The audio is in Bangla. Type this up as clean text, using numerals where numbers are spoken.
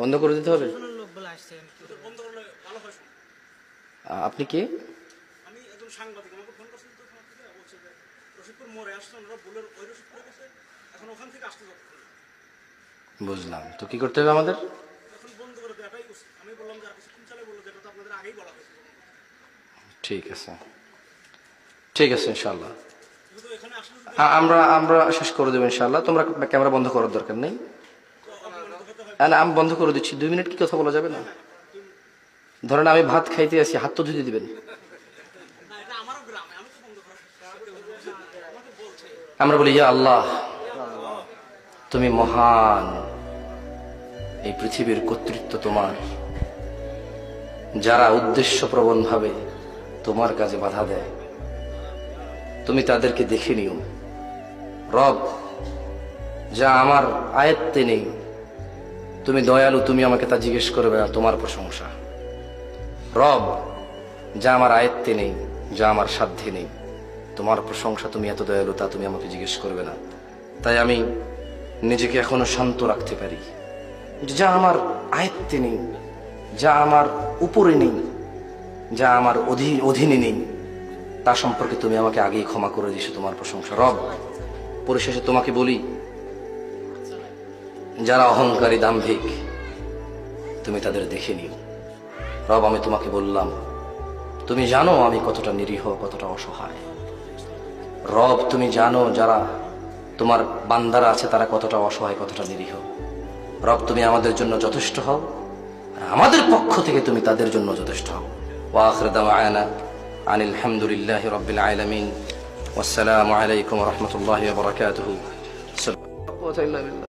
বন্ধ করে দিতে হবে। লোক বলে আসছে বন্ধ করলে ভালো হয়। আপনি কে? আমি একজন সাংবাদিক, আমাকে ফোন করছেন তো ওখান থেকে, বলছে যে রশিদপুর মোড়ে আসছেন, ওরা বুলের ওই রশিদপুরে গেছে, এখন ওখান থেকে আসতে যতক্ষণ। বুঝলাম, তো কি করতে হবে আমাদের? এখন বন্ধ করে দেওয়াটাই উচিত। আমি বললাম যে আর কিছুক্ষণ চালে, বললো যেটা তো আপনাদের আগেই বলা হয়েছে। ঠিক আছে, ঠিক আছে, ইনশাল্লাহ কিন্তু এখানে আসলে আমরা আমরা শেষ করে দেবো ইনশাল্লাহ। তোমরা ক্যামেরা বন্ধ করার দরকার নেই। না, আমি বন্ধ করে দিচ্ছি। 2 মিনিট কি কথা বলা যাবে না? ধরেন আমি ভাত খাইতে আছি, হাত তো ধুতে দিবেন। না, এটা আমারও গ্রামে, আমি তো বন্ধ করার আমাকে বলছে। আমরা বলি ইয়া আল্লাহ, তুমি মহান, এই পৃথিবীর কর্তৃত্ব তোমার। যারা উদ্দেশ্যপ্রবণ ভাবে তোমার কাজে বাধা দেয়, তুমি তাদেরকে দেখে নিও। রব, যা আমার আয়ত্তে নেই, তুমি দয়ালু, তুমি আমাকে তা জিজ্ঞেস করবে না, তোমার প্রশংসা। রব, যা আমার আয়ত্তে নেই, যা আমার সাধ্যে নেই, তোমার প্রশংসা, তুমি এত দয়ালু, তা তুমি আমাকে জিজ্ঞেস করবে না। তাই আমি নিজেকে এখনো শান্ত রাখতে পারি। যা আমার আয়ত্তে নেই, যা আমার উপরে নেই, যা আমার অধীনে নেই, তা সম্পর্কে তুমি আমাকে আগেই ক্ষমা করে দিয়েছো, তোমার প্রশংসা। রব, পরিশেষে তোমাকে বলি, যারা অহংকারী দাম্ভিক, তুমি তাদের দেখে নিও। রব, আমি তোমাকে বললাম, তুমি জানো আমি কতটা নিরীহ, কতটা অসহায়। রব, তুমি জানো যারা তোমার বান্দারা আছে তারা কতটা অসহায়, কতটা নিরীহ। রব, তুমি আমাদের জন্য যথেষ্ট হও, আর আমাদের পক্ষ থেকে তুমি তাদের জন্য যথেষ্ট হও। ওয়া আখিরু দাওয়ানা আনিল হামদুলিল্লাহি রাব্বিল আলামিন। ওয়াসসালামু আলাইকুম ওয়া রাহমাতুল্লাহি ওয়া বারাকাতুহু।